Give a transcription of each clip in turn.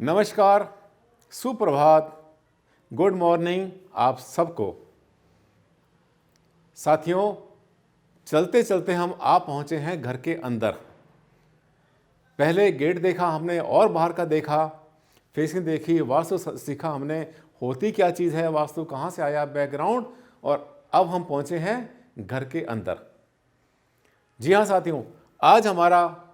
नमस्कार, सुप्रभात, good morning आप सबको। साथियों, चलते चलते हम आ पहुंचे हैं घर के अंदर। पहले गेट देखा हमने और बाहर का देखा, फेसिंग देखी, वास्तु सीखा हमने, होती क्या चीज़ है वास्तु, कहाँ से आया बैकग्राउंड, और अब हम पहुंचे हैं घर के अंदर। जी हाँ साथियों, आज हमारा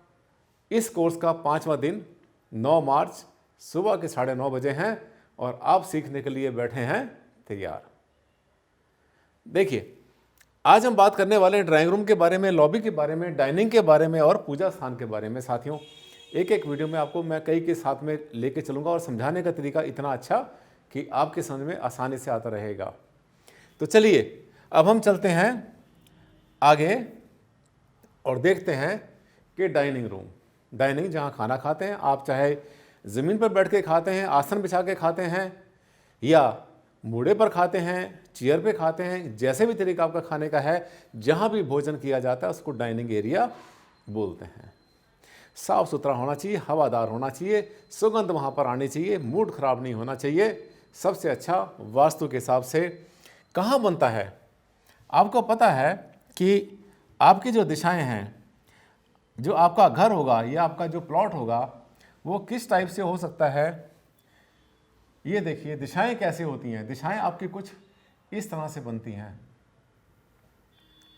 इस कोर्स का 5वां दिन 9 मार्च सुबह के 9:30 बजे हैं और आप सीखने के लिए बैठे हैं तैयार। देखिए, आज हम बात करने वाले हैं ड्राइंग रूम के बारे में, लॉबी के बारे में, डाइनिंग के बारे में और पूजा स्थान के बारे में। साथियों, एक एक वीडियो में आपको मैं कई के साथ में लेके चलूँगा और समझाने का तरीका इतना अच्छा कि आपके समझ में आसानी से आता रहेगा। तो चलिए अब हम चलते हैं आगे और देखते हैं कि डाइनिंग रूम, डाइनिंग जहाँ खाना खाते हैं, आप चाहे ज़मीन पर बैठ के खाते हैं, आसन बिछा के खाते हैं, या मूड़े पर खाते हैं, चेयर पे खाते हैं, जैसे भी तरीका आपका खाने का है, जहाँ भी भोजन किया जाता है उसको डाइनिंग एरिया बोलते हैं। साफ़ सुथरा होना चाहिए, हवादार होना चाहिए, सुगंध वहाँ पर आनी चाहिए, मूड खराब नहीं होना चाहिए। सबसे अच्छा वास्तु के हिसाब से कहाँ बनता है? आपको पता है कि आपकी जो दिशाएँ हैं, जो आपका घर होगा या आपका जो प्लॉट होगा वो किस टाइप से हो सकता है। ये देखिए दिशाएं कैसे होती हैं। दिशाएं आपकी कुछ इस तरह से बनती हैं।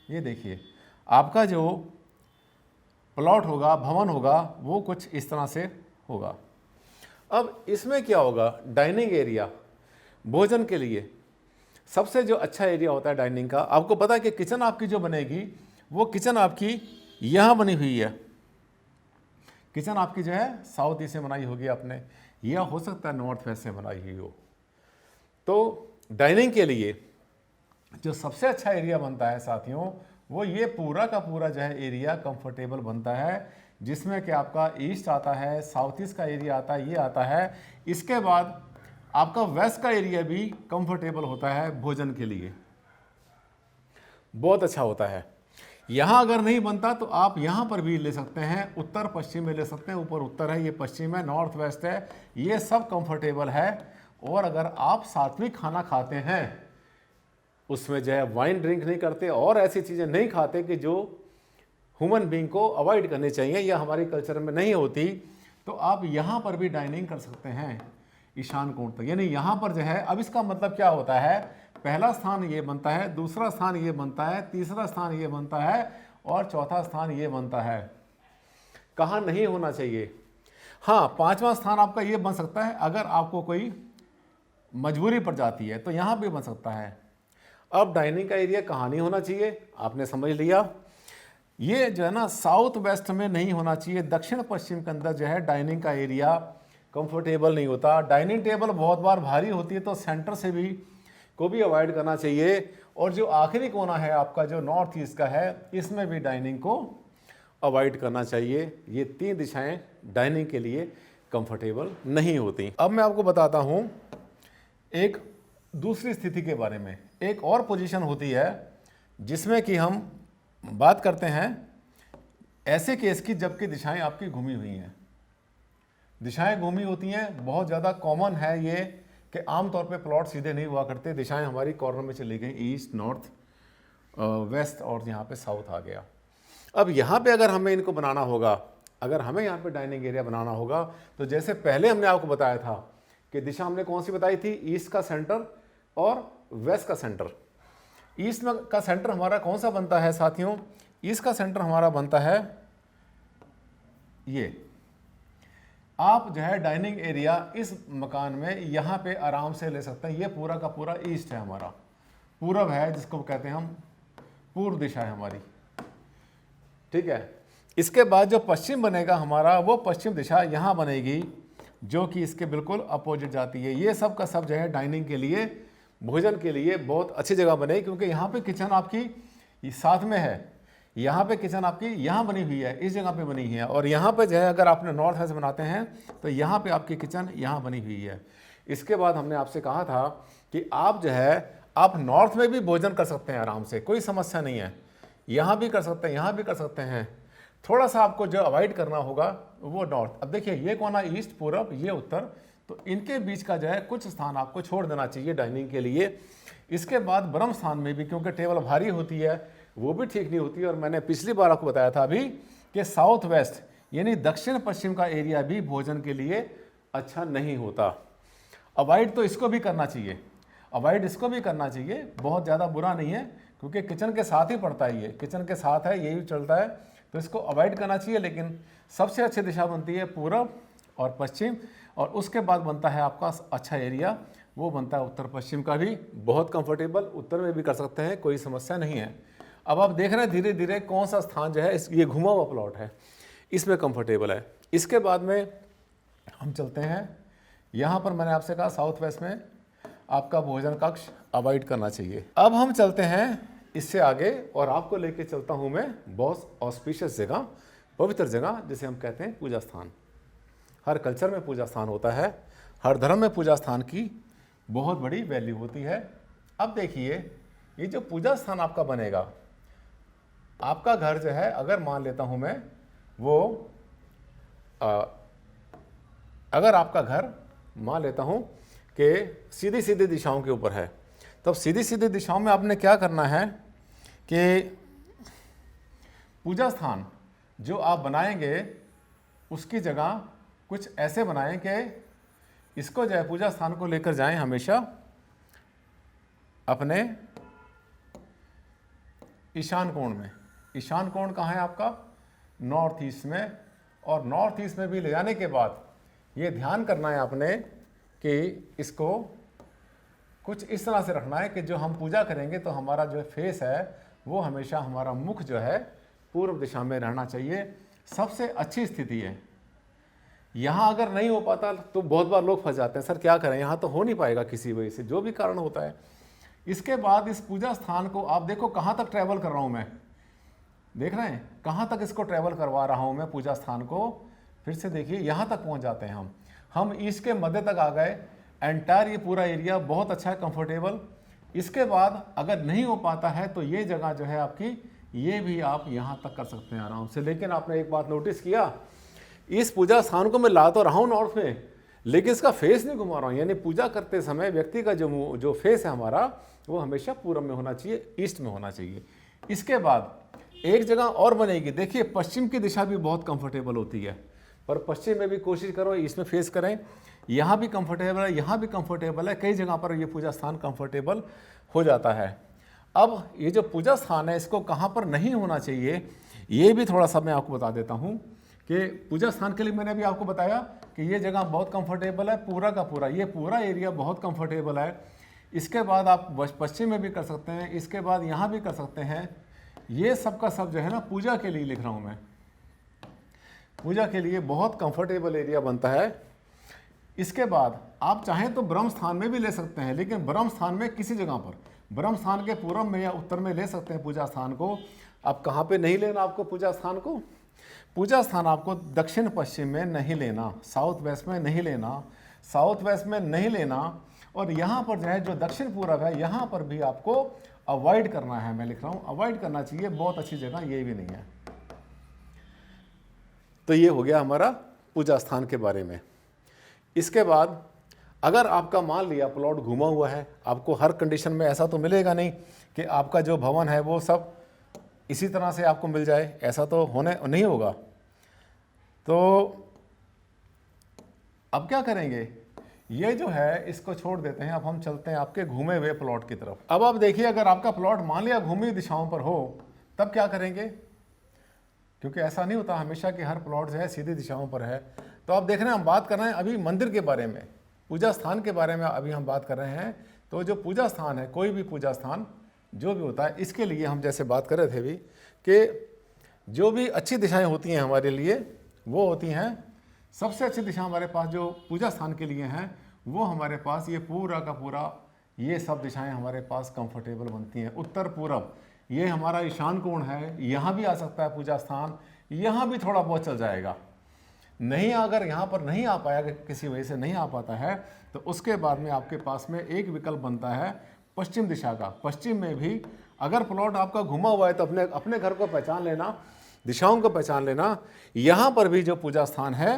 ये देखिए आपका जो प्लॉट होगा, भवन होगा, वो कुछ इस तरह से होगा। अब इसमें क्या होगा, डाइनिंग एरिया भोजन के लिए सबसे जो अच्छा एरिया होता है डाइनिंग का, आपको पता है कि किचन आपकी जो बनेगी वो किचन आपकी यहाँ बनी हुई है। किचन आपकी जो है साउथ ईस्ट से बनाई होगी आपने, या हो सकता है नॉर्थ वेस्ट से बनाई हुई हो। तो डाइनिंग के लिए जो सबसे अच्छा एरिया बनता है साथियों, वो ये पूरा का पूरा जो है एरिया कंफर्टेबल बनता है, जिसमें कि आपका ईस्ट आता है, साउथ ईस्ट का एरिया आता है, ये आता है। इसके बाद आपका वेस्ट का एरिया भी कंफर्टेबल होता है भोजन के लिए, बहुत अच्छा होता है। यहाँ अगर नहीं बनता तो आप यहाँ पर भी ले सकते हैं, उत्तर पश्चिम में ले सकते हैं। ऊपर उत्तर है, ये पश्चिम है, नॉर्थ वेस्ट है, ये सब कंफर्टेबल है। और अगर आप सात्विक खाना खाते हैं, उसमें जो है वाइन ड्रिंक नहीं करते और ऐसी चीज़ें नहीं खाते कि जो ह्यूमन बीइंग को अवॉइड करनी चाहिए या हमारी कल्चर में नहीं होती, तो आप यहाँ पर भी डाइनिंग कर सकते हैं ईशान कोण तक। यानी यहाँ पर जो है, अब इसका मतलब क्या होता है, पहला स्थान ये बनता है, दूसरा स्थान ये बनता है, तीसरा स्थान ये बनता है और चौथा स्थान ये बनता है। कहाँ नहीं होना चाहिए? हाँ, 5वां स्थान आपका ये बन सकता है अगर आपको कोई मजबूरी पड़ जाती है, तो यहाँ भी बन सकता है। अब डाइनिंग का एरिया कहाँ नहीं होना चाहिए, आपने समझ लिया। ये जो है ना साउथ वेस्ट में नहीं होना चाहिए, दक्षिण पश्चिम के अंदर जो है डाइनिंग का एरिया कंफर्टेबल नहीं होता। डाइनिंग टेबल बहुत बार भारी होती है, तो सेंटर से भी को भी अवॉइड करना चाहिए। और जो आखिरी कोना है आपका जो नॉर्थ ईस्ट का है, इसमें भी डाइनिंग को अवॉइड करना चाहिए। ये 3 दिशाएं डाइनिंग के लिए कंफर्टेबल नहीं होती। अब मैं आपको बताता हूँ एक दूसरी स्थिति के बारे में। एक और पोजीशन होती है जिसमें कि हम बात करते हैं ऐसे केस की जबकि दिशाएं आपकी घूमी हुई हैं। दिशाएं घूमी होती हैं, बहुत ज़्यादा कॉमन है ये कि आमतौर पे प्लॉट सीधे नहीं हुआ करते, दिशाएं हमारी कॉर्नर में चली गई, ईस्ट, नॉर्थ, वेस्ट और यहाँ पे साउथ आ गया। अब यहाँ पे अगर हमें इनको बनाना होगा, अगर हमें यहाँ पे डाइनिंग एरिया बनाना होगा, तो जैसे पहले हमने आपको बताया था कि दिशा हमने कौन सी बताई थी, ईस्ट का सेंटर और वेस्ट का सेंटर। ईस्ट में का सेंटर हमारा कौन सा बनता है साथियों? ईस्ट का सेंटर हमारा बनता है ये। आप जो है डाइनिंग एरिया इस मकान में यहाँ पे आराम से ले सकते हैं। ये पूरा का पूरा ईस्ट है हमारा, पूरब है जिसको कहते हैं हम, पूर्व दिशा है हमारी, ठीक है। इसके बाद जो पश्चिम बनेगा हमारा, वो पश्चिम दिशा यहाँ बनेगी, जो कि इसके बिल्कुल अपोजिट जाती है। ये सब का सब जो है डाइनिंग के लिए, भोजन के लिए बहुत अच्छी जगह बनेगी, क्योंकि यहाँ पे किचन आपकी साथ में है। यहाँ पे किचन आपकी यहाँ बनी हुई है, इस जगह पे बनी हुई है। और यहाँ पे जो है अगर आपने नॉर्थ वेस्ट बनाते हैं तो यहाँ पे आपकी किचन यहाँ बनी हुई है। इसके बाद हमने आपसे कहा था कि आप जो है आप नॉर्थ में भी भोजन कर सकते हैं आराम से, कोई समस्या नहीं है। यहाँ भी कर सकते हैं, यहाँ भी कर सकते हैं। थोड़ा सा आपको जो अवॉइड करना होगा वो नॉर्थ। अब देखिए ये कोना ईस्ट, पूरब, ये उत्तर, तो इनके बीच का जो है कुछ स्थान आपको छोड़ देना चाहिए डाइनिंग के लिए। इसके बाद ब्रह्म स्थान में भी, क्योंकि टेबल भारी होती है, वो भी ठीक नहीं होती। और मैंने पिछली बार आपको बताया था अभी कि साउथ वेस्ट यानी दक्षिण पश्चिम का एरिया भी भोजन के लिए अच्छा नहीं होता। अवॉइड तो इसको भी करना चाहिए, अवॉइड इसको भी करना चाहिए, बहुत ज़्यादा बुरा नहीं है, क्योंकि किचन के साथ ही पड़ता है, ये किचन के साथ है, यही चलता है, तो इसको अवॉइड करना चाहिए। लेकिन सबसे अच्छी दिशा बनती है पूरब और पश्चिम, और उसके बाद बनता है आपका अच्छा एरिया, वो बनता है उत्तर पश्चिम का भी, बहुत कंफर्टेबल, उत्तर में भी कर सकते हैं, कोई समस्या नहीं है। अब आप देख रहे हैं धीरे धीरे कौन सा स्थान जो है ये घुमा हुआ प्लॉट है, इसमें कंफर्टेबल है। इसके बाद में हम चलते हैं, यहाँ पर मैंने आपसे कहा साउथ वेस्ट में आपका भोजन कक्ष अवॉइड करना चाहिए। अब हम चलते हैं इससे आगे, और आपको लेके चलता हूँ मैं बहुत ऑस्पिशियस जगह, पवित्र जगह, जिसे हम कहते हैं पूजा स्थान। हर कल्चर में पूजा स्थान होता है, हर धर्म में पूजा स्थान की बहुत बड़ी वैल्यू होती है। अब देखिए ये जो पूजा स्थान आपका बनेगा, आपका घर जो है, अगर मान लेता हूँ मैं वो अगर आपका घर मान लेता हूँ कि सीधी सीधी दिशाओं के ऊपर है, तब सीधी सीधी दिशाओं में आपने क्या करना है कि पूजा स्थान जो आप बनाएंगे उसकी जगह कुछ ऐसे बनाएं कि इसको जो है पूजा स्थान को लेकर जाएं हमेशा अपने ईशान कोण में। ईशान कोण कहाँ है आपका? नॉर्थ ईस्ट में। और नॉर्थ ईस्ट में भी ले जाने के बाद ये ध्यान करना है आपने कि इसको कुछ इस तरह से रखना है कि जो हम पूजा करेंगे तो हमारा जो फेस है वो हमेशा, हमारा मुख जो है पूर्व दिशा में रहना चाहिए, सबसे अच्छी स्थिति है। यहाँ अगर नहीं हो पाता तो बहुत बार लोग फंस जाते हैं, सर क्या करें, यहाँ तो हो नहीं पाएगा किसी वजह से, जो भी कारण होता है। इसके बाद इस पूजा स्थान को आप देखो कहाँ तक ट्रैवल कर रहा हूँ मैं, देख रहे हैं कहाँ तक इसको ट्रैवल करवा रहा हूँ मैं पूजा स्थान को। फिर से देखिए यहाँ तक पहुँच जाते हैं हम ईस्ट के मध्य तक आ गए। एंटायर ये पूरा एरिया बहुत अच्छा है, कंफर्टेबल। इसके बाद अगर नहीं हो पाता है तो ये जगह जो है आपकी, ये भी आप यहाँ तक कर सकते हैं आराम से। लेकिन आपने एक बात नोटिस किया, इस पूजा स्थान को मैं ला तो रहा हूँ नॉर्थ में, लेकिन इसका फेस नहीं घुमा रहा हूँ। यानी पूजा करते समय व्यक्ति का जो फेस है हमारा, वो हमेशा पूर्व में होना चाहिए, ईस्ट में होना चाहिए। इसके बाद एक जगह और बनेगी, देखिए पश्चिम की दिशा भी बहुत कंफर्टेबल होती है, पर पश्चिम में भी कोशिश करो इसमें फेस करें। यहाँ भी कंफर्टेबल है, यहाँ भी कंफर्टेबल है, कई जगह पर ये पूजा स्थान कंफर्टेबल हो जाता है। अब ये जो पूजा स्थान है इसको कहाँ पर नहीं होना चाहिए, ये भी थोड़ा सा मैं आपको बता देता हूँ कि पूजा स्थान के लिए मैंने अभी आपको बताया कि ये जगह बहुत कंफर्टेबल है, पूरा का पूरा ये पूरा एरिया बहुत कंफर्टेबल है। इसके बाद आप पश्चिम में भी कर सकते हैं, इसके बाद यहाँ भी कर सकते हैं। ये सब का सब जो है ना पूजा के लिए लिख रहा हूँ मैं, पूजा के लिए बहुत कंफर्टेबल एरिया बनता है। इसके बाद आप चाहें तो ब्रह्म स्थान में भी ले सकते हैं, लेकिन ब्रह्म स्थान में किसी जगह पर, ब्रह्म स्थान के पूर्व में या उत्तर में ले सकते हैं पूजा स्थान को। अब कहाँ पे नहीं लेना आपको पूजा स्थान को? पूजा स्थान आपको दक्षिण पश्चिम में नहीं लेना, साउथ वेस्ट में नहीं लेना, साउथ वेस्ट में नहीं लेना। और यहाँ पर जो है जो दक्षिण पूर्व है, यहाँ पर भी आपको अवॉइड करना है। मैं लिख रहा हूँ अवॉइड करना चाहिए, बहुत अच्छी जगह ये भी नहीं है। तो ये हो गया हमारा पूजा स्थान के बारे में। इसके बाद अगर आपका मान लिया प्लॉट घुमा हुआ है, आपको हर कंडीशन में ऐसा तो मिलेगा नहीं कि आपका जो भवन है वो सब इसी तरह से आपको मिल जाए, ऐसा तो होने नहीं होगा। तो अब क्या करेंगे, ये जो है इसको छोड़ देते हैं। अब हम चलते हैं आपके घूमे हुए प्लॉट की तरफ। अब आप देखिए अगर आपका प्लॉट मान लिया घूमी दिशाओं पर हो तब क्या करेंगे, क्योंकि ऐसा नहीं होता हमेशा कि हर प्लॉट जो है सीधी दिशाओं पर है। तो आप देख रहे हैं हम बात कर रहे हैं अभी मंदिर के बारे में, पूजा स्थान के बारे में अभी हम बात कर रहे हैं। तो जो पूजा स्थान है, कोई भी पूजा स्थान जो भी होता है, इसके लिए हम जैसे बात कर रहे थे अभी कि जो भी अच्छी दिशाएं होती हैं हमारे लिए वो होती हैं, सबसे अच्छी दिशा हमारे पास जो पूजा स्थान के लिए हैं वो हमारे पास ये पूरा का पूरा, ये सब दिशाएं हमारे पास कंफर्टेबल बनती हैं। उत्तर पूरब ये हमारा ईशान कोण है, यहाँ भी आ सकता है पूजा स्थान, यहाँ भी थोड़ा बहुत चल जाएगा। नहीं अगर यहाँ पर नहीं आ पाया, किसी वजह से नहीं आ पाता है, तो उसके बाद में आपके पास में एक विकल्प बनता है पश्चिम दिशा का। पश्चिम में भी अगर प्लॉट आपका घुमा हुआ है तो अपने घर को पहचान लेना दिशाओं को पहचान लेना। यहाँ पर भी जो पूजा स्थान है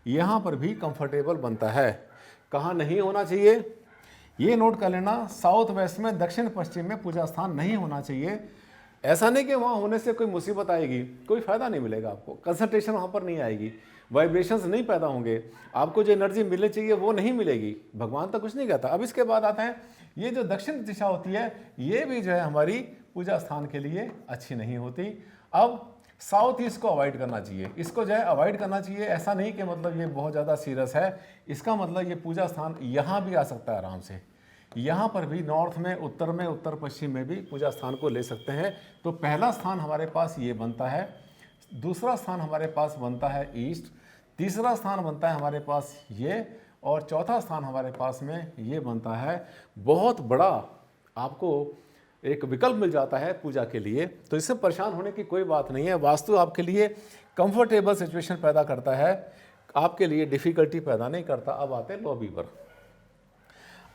यहाँ पर भी कंफर्टेबल बनता है। कहाँ नहीं होना चाहिए ये नोट कर लेना, साउथ वेस्ट में, दक्षिण पश्चिम में पूजा स्थान नहीं होना चाहिए। ऐसा नहीं कि वहाँ होने से कोई मुसीबत आएगी, कोई फायदा नहीं मिलेगा आपको, कंसंट्रेशन वहाँ पर नहीं आएगी, वाइब्रेशंस नहीं पैदा होंगे, आपको जो एनर्जी मिलनी चाहिए वो नहीं मिलेगी। भगवान तो कुछ नहीं कहता। अब इसके बाद आता है ये जो दक्षिण दिशा होती है ये भी जो है हमारी पूजा स्थान के लिए अच्छी नहीं होती। अब साउथ ईस्ट को अवॉइड करना चाहिए, इसको जो है अवॉइड करना चाहिए। ऐसा नहीं कि मतलब ये बहुत ज़्यादा सीरियस है, इसका मतलब ये पूजा स्थान यहाँ भी आ सकता है आराम से, यहाँ पर भी नॉर्थ में, उत्तर पश्चिम में भी पूजा स्थान को ले सकते हैं। तो पहला स्थान हमारे पास ये बनता है, दूसरा स्थान हमारे पास बनता है ईस्ट, तीसरा स्थान बनता है हमारे पास ये, और चौथा स्थान हमारे पास में ये बनता है। बहुत बड़ा आपको एक विकल्प मिल जाता है पूजा के लिए, तो इससे परेशान होने की कोई बात नहीं है। वास्तु आपके लिए कंफर्टेबल सिचुएशन पैदा करता है, आपके लिए डिफ़िकल्टी पैदा नहीं करता। अब आते हैं लॉबी पर।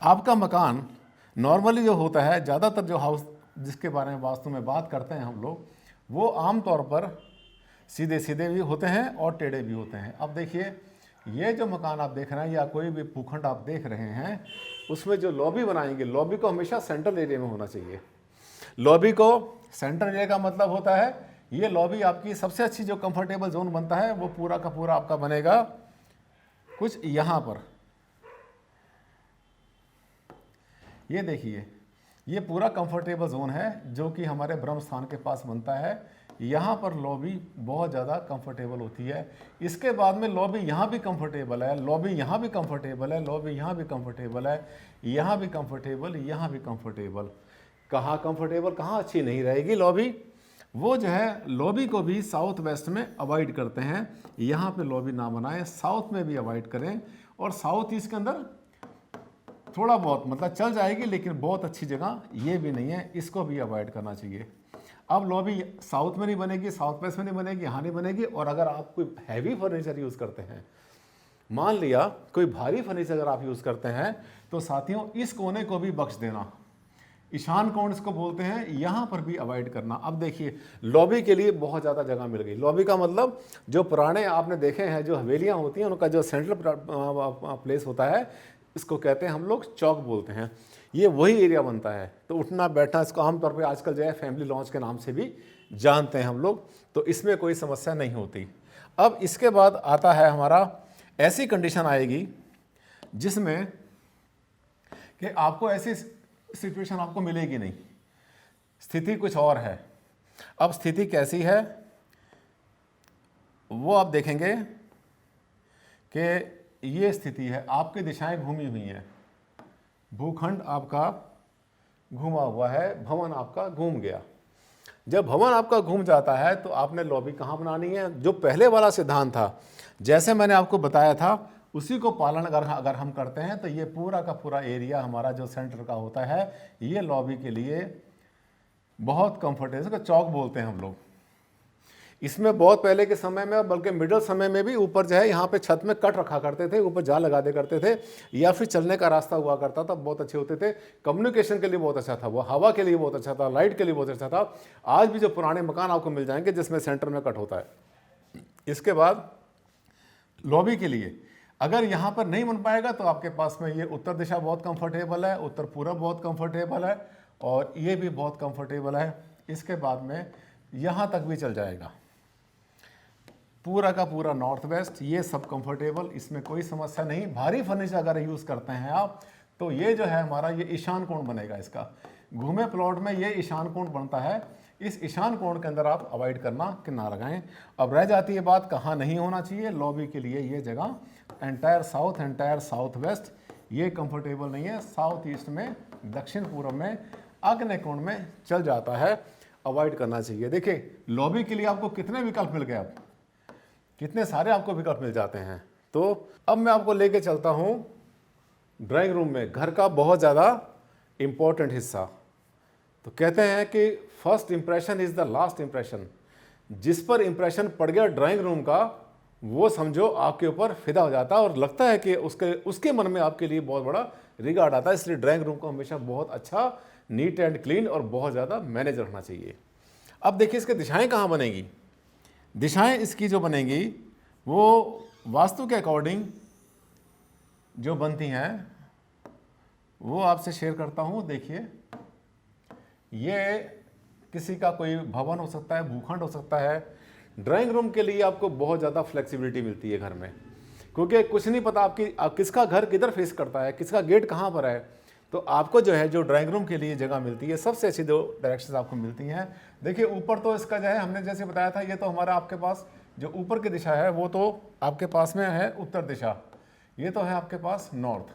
आपका मकान नॉर्मली जो होता है, ज़्यादातर जो हाउस जिसके बारे में वास्तु में बात करते हैं हम लोग, वो आमतौर पर सीधे सीधे भी होते हैं और टेढ़े भी होते हैं। अब देखिए ये जो मकान आप देख रहे हैं या कोई भी भूखंड आप देख रहे हैं, उसमें जो लॉबी बनाएंगे, लॉबी को हमेशा सेंट्रल एरिया में होना चाहिए। लॉबी को सेंट्रल एरिया का मतलब होता है ये लॉबी आपकी सबसे अच्छी जो कंफर्टेबल जोन बनता है वो पूरा का पूरा आपका बनेगा कुछ यहाँ पर। ये देखिए ये पूरा कंफर्टेबल जोन है जो कि हमारे ब्रह्म स्थान के पास बनता है। यहाँ पर लॉबी बहुत ज़्यादा कंफर्टेबल होती है। इसके बाद में लॉबी यहाँ भी कंफर्टेबल है, लॉबी यहाँ भी कंफर्टेबल है, लॉबी यहाँ भी कंफर्टेबल है, यहाँ भी कंफर्टेबल, यहाँ भी कंफर्टेबल। कहाँ कंफर्टेबल, कहाँ अच्छी नहीं रहेगी लॉबी, वो जो है लॉबी को भी साउथ वेस्ट में अवॉइड करते हैं। यहाँ पे लॉबी ना बनाएं, साउथ में भी अवॉइड करें, और साउथ ईस्ट के अंदर थोड़ा बहुत मतलब चल जाएगी, लेकिन बहुत अच्छी जगह ये भी नहीं है, इसको भी अवॉइड करना चाहिए। अब लॉबी साउथ में नहीं बनेगी, साउथ वेस्ट में नहीं बनेगी, यहाँ नहीं बनेगी। और अगर आप कोई हैवी फर्नीचर यूज़ करते हैं, मान लिया कोई भारी फर्नीचर अगर आप यूज़ करते हैं, तो साथियों इस कोने को भी बख्श देना, ईशान कोण इसको बोलते हैं, यहाँ पर भी अवॉइड करना। अब देखिए लॉबी के लिए बहुत ज़्यादा जगह मिल गई। लॉबी का मतलब जो पुराने आपने देखे हैं जो हवेलियाँ होती हैं उनका जो सेंट्रल प्लेस होता है, इसको कहते हैं हम लोग चौक बोलते हैं, ये वही एरिया बनता है। तो उठना बैठना इसको आमतौर पे आजकल जो है फैमिली लॉन्च के नाम से भी जानते हैं हम लोग, तो इसमें कोई समस्या नहीं होती। अब इसके बाद आता है हमारा ऐसी कंडीशन आएगी जिसमें कि आपको ऐसी सिचुएशन आपको मिलेगी नहीं, स्थिति कुछ और है। अब स्थिति कैसी है वो आप देखेंगे कि ये स्थिति है, आपकी दिशाएं घूमी हुई हैं, भूखंड आपका घूमा हुआ है, भवन आपका घूम गया। जब भवन आपका घूम जाता है तो आपने लॉबी कहाँ बनानी है, जो पहले वाला सिद्धांत था, जैसे मैंने आपको बताया था उसी को पालन अगर हम करते हैं तो ये पूरा का पूरा एरिया हमारा जो सेंटर का होता है, ये लॉबी के लिए बहुत कंफर्टेबल, इसको चौक बोलते हैं हम लोग। इसमें बहुत पहले के समय में, बल्कि मिडिल समय में भी ऊपर जो है यहाँ पे छत में कट रखा करते थे, ऊपर जाल लगा दे करते थे, या फिर चलने का रास्ता हुआ करता था, बहुत अच्छे होते थे, कम्युनिकेशन के लिए बहुत अच्छा था, वो हवा के लिए बहुत अच्छा था, लाइट के लिए बहुत अच्छा था। आज भी जो पुराने मकान आपको मिल जाएंगे जिसमें सेंटर में कट होता है। इसके बाद लॉबी के लिए अगर यहाँ पर नहीं बन पाएगा तो आपके पास में ये उत्तर दिशा बहुत कंफर्टेबल है, उत्तर पूरब बहुत कंफर्टेबल है, और ये भी बहुत कंफर्टेबल है। इसके बाद में यहाँ तक भी चल जाएगा, पूरा का पूरा नॉर्थ वेस्ट, ये सब कंफर्टेबल, इसमें कोई समस्या नहीं। भारी फर्नीचर अगर यूज़ करते हैं आप तो ये जो है हमारा ये ईशान कोण बनेगा, इसका घूमे प्लॉट में ये ईशान कोण बनता है। इस ईशान कोण के अंदर आप अवॉइड करना कि ना लगाएं। अब रह जाती है बात कहाँ नहीं होना चाहिए। लॉबी के लिए ये जगह एंटायर साउथ वेस्ट ये कंफर्टेबल नहीं है। साउथ ईस्ट में, दक्षिण पूर्व में, आग्नेय कोण में चल जाता है, अवॉइड करना चाहिए। देखिए लॉबी के लिए आपको कितने विकल्प मिल गए, अब कितने सारे आपको विकल्प मिल जाते हैं। तो अब मैं आपको लेके चलता हूँ ड्राइंग रूम में, घर का बहुत ज़्यादा इम्पोर्टेंट हिस्सा। तो कहते हैं कि first impression is the last impression. जिस पर इंप्रेशन पड़ गया ड्राइंग रूम का, वो समझो आपके ऊपर फिदा हो जाता है, और लगता है कि उसके मन में आपके लिए बहुत बड़ा रिगार्ड आता है। इसलिए ड्राइंग रूम को हमेशा बहुत अच्छा, नीट एंड क्लीन और बहुत ज़्यादा मैनेज रखना चाहिए। अब देखिए इसकी दिशाएं कहाँ बनेगी। दिशाएं इसकी जो बनेंगी वो वास्तु के अकॉर्डिंग जो बनती हैं वो आपसे शेयर करता हूं। देखिए, ये किसी का कोई भवन हो सकता है, भूखंड हो सकता है। ड्राइंग रूम के लिए आपको बहुत ज़्यादा फ्लेक्सिबिलिटी मिलती है घर में, क्योंकि कुछ नहीं पता आप किसका घर किधर फेस करता है, किसका गेट कहाँ पर है। तो आपको जो है जो ड्राइंग रूम के लिए जगह मिलती है, सबसे अच्छी दो डायरेक्शंस आपको मिलती हैं। देखिए, ऊपर तो इसका जो है हमने जैसे बताया था, ये तो हमारा आपके पास जो ऊपर की दिशा है वो तो आपके पास में है उत्तर दिशा, ये तो है आपके पास नॉर्थ।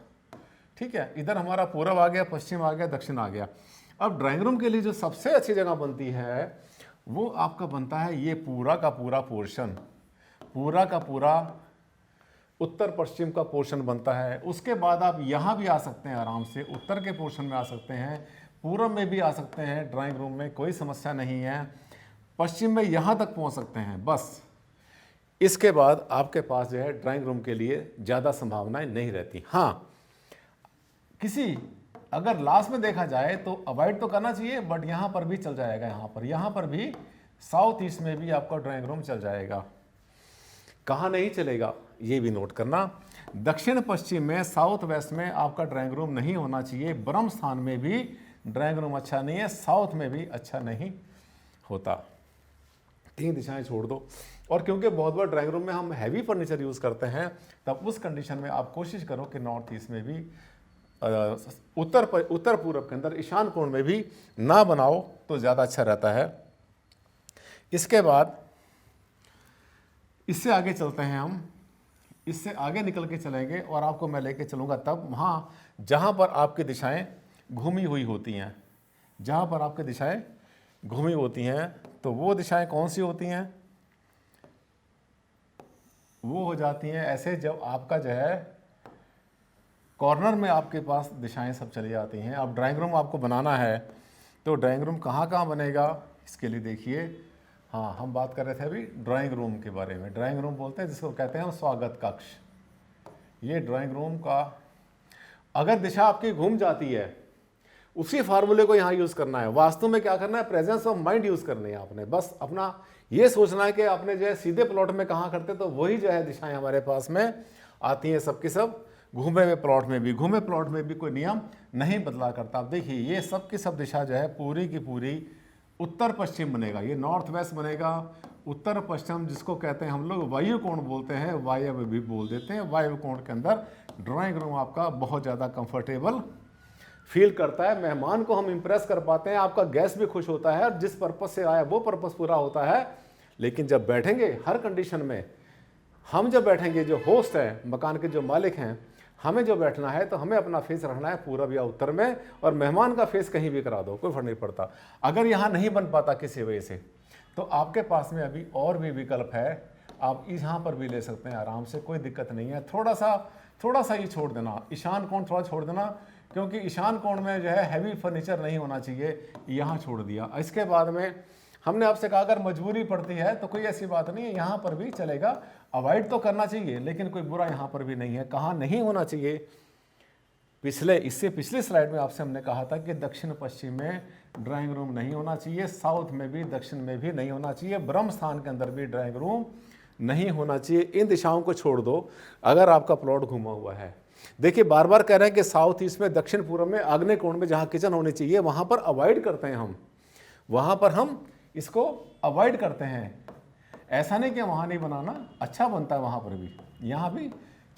ठीक है, इधर हमारा पूरब आ गया, पश्चिम आ गया, दक्षिण आ गया। अब ड्राइंग रूम के लिए जो सबसे अच्छी जगह बनती है वो आपका बनता है ये पूरा का पूरा पोर्शन, पूरा का पूरा उत्तर पश्चिम का पोर्शन बनता है। उसके बाद आप यहाँ भी आ सकते हैं, आराम से उत्तर के पोर्शन में आ सकते हैं, पूरब में भी आ सकते हैं, ड्राइंग रूम में कोई समस्या नहीं है। पश्चिम में यहाँ तक पहुँच सकते हैं बस। इसके बाद आपके पास जो है ड्राइंग रूम के लिए ज़्यादा संभावनाएं नहीं रहती। हाँ, किसी अगर लास्ट में देखा जाए तो अवॉइड तो करना चाहिए, बट यहाँ पर भी चल जाएगा। यहाँ पर भी साउथ ईस्ट में भी आपका ड्राइंग रूम चल जाएगा। कहाँ नहीं चलेगा ये भी नोट करना। दक्षिण पश्चिम में, साउथ वेस्ट में आपका ड्राइंग रूम नहीं होना चाहिए। ब्रह्म स्थान में भी ड्राइंग रूम अच्छा नहीं है, साउथ में भी अच्छा नहीं होता। 3 दिशाएं छोड़ दो। और क्योंकि बहुत बार ड्राइंग रूम में हम हैवी फर्नीचर यूज़ करते हैं, तब उस कंडीशन में आप कोशिश करो कि नॉर्थ ईस्ट में भी, उत्तर पूरब के अंदर ईशान कोण में भी ना बनाओ तो ज़्यादा अच्छा रहता है। इसके बाद इससे आगे चलते हैं हम, इससे आगे निकल के चलेंगे और आपको मैं लेके चलूँगा तब वहाँ जहाँ पर आपकी दिशाएं घूमी हुई होती हैं। जहाँ पर आपकी दिशाएं घूमी होती हैं तो वो दिशाएं कौन सी होती हैं? वो हो जाती हैं ऐसे, जब आपका जो है कॉर्नर में आपके पास दिशाएं सब चली जाती हैं। अब ड्राइंग रूम आपको बनाना है तो ड्राइंग रूम कहाँ कहाँ बनेगा, इसके लिए देखिए। हाँ, हम बात कर रहे थे अभी ड्राइंग रूम के बारे में। ड्राइंग रूम बोलते हैं जिसको कहते हैं हम स्वागत कक्ष। ये ड्राइंग रूम का अगर दिशा आपकी घूम जाती है, उसी फार्मूले को यहाँ यूज़ करना है। वास्तु में क्या करना है? प्रेजेंस ऑफ माइंड यूज़ करनी है आपने। बस अपना ये सोचना है कि आपने जो है सीधे प्लॉट में कहाँ करते तो वही जो है दिशाएं हमारे पास में आती हैं सबकी सब। घूमे हुए प्लॉट में भी, घूमे प्लॉट में भी कोई नियम नहीं बदला करता। अब देखिए, ये सब की सब दिशा जो है पूरी की पूरी उत्तर पश्चिम बनेगा। ये नॉर्थ वेस्ट बनेगा। उत्तर पश्चिम जिसको कहते हैं हम लोग वायु कोण बोलते हैं, वायव्य भी बोल देते हैं। वायु कोण के अंदर ड्राइंग रूम आपका बहुत ज़्यादा कंफर्टेबल फील करता है। मेहमान को हम इंप्रेस कर पाते हैं, आपका गेस्ट भी खुश होता है और जिस पर्पस से आया वो पर्पस पूरा होता है। लेकिन जब बैठेंगे हर कंडीशन में, हम जब बैठेंगे, जो होस्ट है, मकान के जो मालिक हैं, हमें जो बैठना है तो हमें अपना फेस रखना है पूरब या उत्तर में, और मेहमान का फेस कहीं भी करा दो, कोई फर्क नहीं पड़ता। अगर यहाँ नहीं बन पाता किसी वजह से, तो आपके पास में अभी और भी विकल्प है। आप यहाँ पर भी ले सकते हैं आराम से, कोई दिक्कत नहीं है। थोड़ा सा ये छोड़ देना, ईशान कोण थोड़ा छोड़ देना, क्योंकि ईशान कोण में जो है हैवी फर्नीचर नहीं होना चाहिए, यहाँ छोड़ दिया। इसके बाद में हमने आपसे कहा अगर मजबूरी पड़ती है तो कोई ऐसी बात नहीं है, यहाँ पर भी चलेगा। अवॉइड तो करना चाहिए, लेकिन कोई बुरा यहाँ पर भी नहीं है। कहाँ नहीं होना चाहिए? इससे पिछली स्लाइड में आपसे हमने कहा था कि दक्षिण पश्चिम में ड्राइंग रूम नहीं होना चाहिए, साउथ में भी, दक्षिण में भी नहीं होना चाहिए, ब्रह्म स्थान के अंदर भी ड्राइंग रूम नहीं होना चाहिए। इन दिशाओं को छोड़ दो अगर आपका प्लॉट घुमा हुआ है। देखिए, बार बार कह रहे हैं कि साउथ ईस्ट में, दक्षिण पूर्व में, आग्नेय कोण में जहाँ किचन होनी चाहिए वहाँ पर अवॉइड करते हैं हम, वहाँ पर हम इसको अवॉइड करते हैं। ऐसा नहीं कि वहाँ नहीं बनाना, अच्छा बनता है वहाँ पर भी, यहाँ भी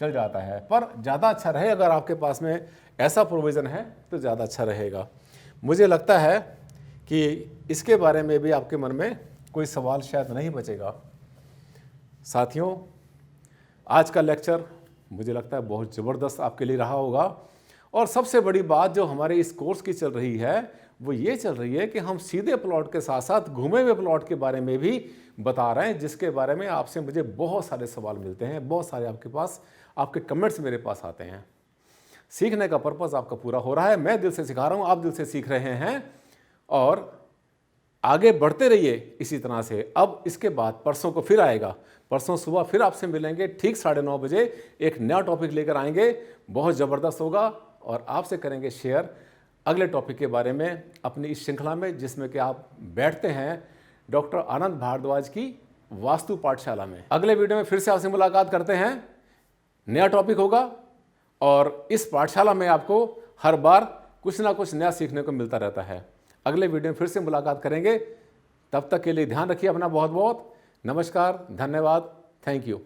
चल जाता है, पर ज़्यादा अच्छा रहे अगर आपके पास में ऐसा प्रोविज़न है तो ज़्यादा अच्छा रहेगा। मुझे लगता है कि इसके बारे में भी आपके मन में कोई सवाल शायद नहीं बचेगा। साथियों, आज का लेक्चर मुझे लगता है बहुत ज़बरदस्त आपके लिए रहा होगा। और सबसे बड़ी बात जो हमारे इस कोर्स की चल रही है वो ये चल रही है कि हम सीधे प्लॉट के साथ साथ घूमे हुए प्लॉट के बारे में भी बता रहे हैं, जिसके बारे में आपसे मुझे बहुत सारे सवाल मिलते हैं, बहुत सारे आपके पास आपके कमेंट्स मेरे पास आते हैं। सीखने का पर्पज़ आपका पूरा हो रहा है। मैं दिल से सिखा रहा हूँ, आप दिल से सीख रहे हैं, और आगे बढ़ते रहिए इसी तरह से। अब इसके बाद परसों को फिर आएगा, परसों सुबह फिर आपसे मिलेंगे ठीक 9:30 बजे। एक नया टॉपिक लेकर आएंगे, बहुत ज़बरदस्त होगा, और आपसे करेंगे शेयर अगले टॉपिक के बारे में अपनी इस श्रृंखला में, जिसमें कि आप बैठते हैं डॉक्टर आनंद भारद्वाज की वास्तु पाठशाला में। अगले वीडियो में फिर से आपसे मुलाकात करते हैं, नया टॉपिक होगा और इस पाठशाला में आपको हर बार कुछ ना कुछ नया सीखने को मिलता रहता है। अगले वीडियो में फिर से मुलाकात करेंगे, तब तक के लिए ध्यान रखिए अपना। बहुत बहुत नमस्कार, धन्यवाद, थैंक यू।